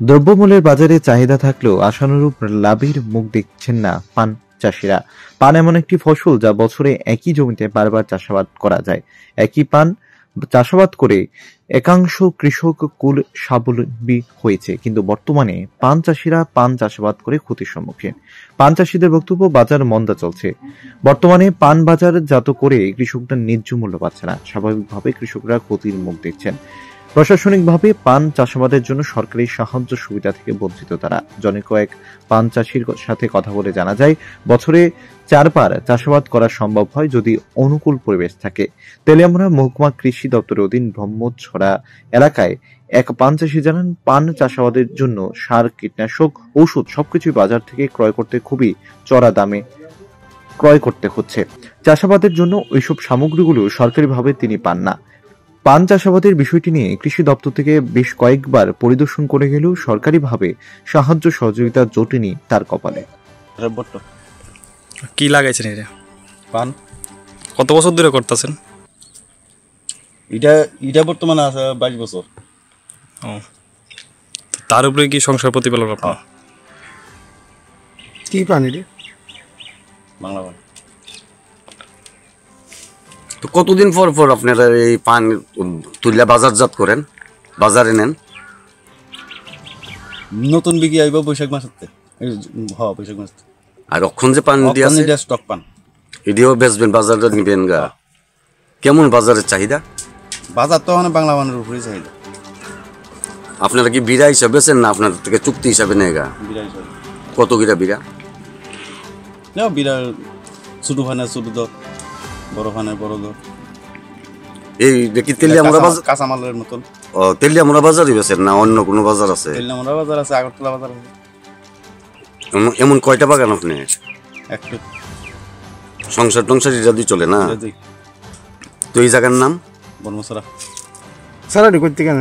দ্রব্যমূল্যের বাজারে চাহিদা থাকলেও আশানুরূপ লাভের মুখ দেখছেন না পান চাষিরা। পান এমন একটি ফসল যা বছরে একই জমিতে বারবার চাষাবাদ করা যায়। একই পান চাষাবাদ করে একাংশ কৃষক কুল স্বাবলম্বী হয়েছে, কিন্তু বর্তমানে পান চাষিরা পান চাষাবাদ করে ক্ষতির সম্মুখীন। পান চাষিদের বক্তব্য, বাজার মন্দা চলছে। বর্তমানে পান বাজারজাত করে কৃষকরা ন্যায্য মূল্য পাচ্ছে না। স্বাভাবিকভাবে কৃষকরা ক্ষতির মুখ দেখছেন। প্রশাসনিকভাবে পান চাষাবাদের জন্য সরকারি সাহায্য সুবিধা থেকে বঞ্চিত তারা। জনৈক এক পান চাষির সাথে কথা বলে জানা যায়, বছরে 4 বার চাষাবাদ করা সম্ভব হয় যদি অনুকূল পরিবেশ থাকে। তেলিয়ামুড়া মহকুমা কৃষি দপ্তরের অধীন ব্রহ্মছড়া এলাকায় এক পান চাষি জানান, পান চাষাবাদের জন্য সার, কীটনাশক, ঔষধ সবকিছুই বাজার থেকে ক্রয় করতে খুবই চড়া দামে ক্রয় করতে হচ্ছে। চাষাবাদের জন্য ওইসব সামগ্রীগুলো সরকারিভাবে তিনি পান না। পান চাষাবাদের বিষয়টি নিয়ে কৃষি দপ্তর থেকে বেশ কয়েকবার পরিদর্শন করে গেলেও সরকারিভাবে সাহায্য সহযোগিতা জোটেনি তার কপালে। কি লাগাইছেন এটা? পান। কত বছর ধরে করতেছেন? এটা বর্তমানে আছে 22 বছর। তার উপরে কি সংসার প্রতিপালন আপনার? কি পান এটা? বাংলা পান। তো কতদিন পর পর আপনারা এই পান তুলে বাজারজাত করেন, বাজারে নেন? নতুন বিক্রি আইব বৈশাখ মাসেতে। বৈশাখ মাস। আর অক্ষণ যে পান দিয়ে আছে স্টক পান, এটিও বেচবেন, বাজারটা নিবেন গা। কেমন বাজারের চাহিদা? বাজার তো মানে বাংলা পানের উপরেই চাহিদা। আপনারা কি বিড়া হিসাবে বেচেন না আপনার থেকে চুক্তি হিসাবে নেয় গা? বিড়া হিসাবে। কত গিরা বিড়া? বিড়া ছোট ফানের ছোট দর, বড় ফানের বড় দর। এই দেখি তেলিয়ামুড়া বাজার কাঁচামালের মতন। তেলিয়ামুড়া বাজারই বেচেন না অন্য কোনো বাজার আছে? তেলিয়ামুড়া বাজার আছে, আগরতলা বাজার আছে। এমন কয়টা বাগান আপনি? একটা। সংসার টংসার এটা দিয়ে চলে না? তো এই জায়গার নাম ব্রহ্মছড়া। সারা করতে কেন?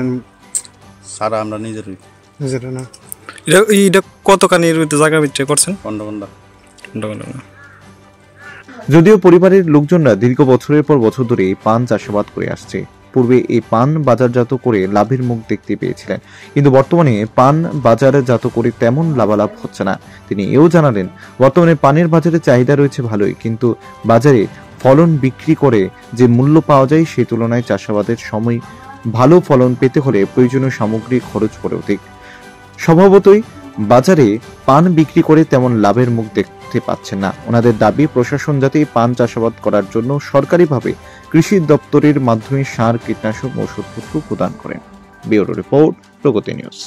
সারা আমরা নিজেরই। নিজেরা না। এটা কতখানির জায়গার ভিতরে করছেন? কন্ডা। যদিও পরিবারের লোকজনরা দীর্ঘ বছরের পর বছর ধরে পান চাষাবাদ করে আসছে। পূর্বে এই পান বাজারজাত করে লাভের মুখ দেখতে পেয়েছিলেন, কিন্তু বর্তমানে পান বাজারজাত করে তেমন লাভালাভ হচ্ছে না। তিনি এও জানালেন, বর্তমানে পানের বাজারে চাহিদা রয়েছে ভালোই, কিন্তু বাজারে ফলন বিক্রি করে যে মূল্য পাওয়া যায় সেই তুলনায় চাষাবাদের সময় ভালো ফলন পেতে হলে প্রয়োজনীয় সামগ্রী খরচ পড়ে অধিক। স্বভাবতই বাজারে পান বিক্রি করে তেমন লাভের মুখ দেখতে পাচ্ছেন না। ওনাদের দাবি, প্রশাসন যাতে পান চাষাবাদ করার জন্য সরকারিভাবে কৃষি দপ্তরের মাধ্যমে সার, কীটনাশক, ঔষধপত্র প্রদান করেন। ব্যুরো রিপোর্ট, প্রগতি নিউজ।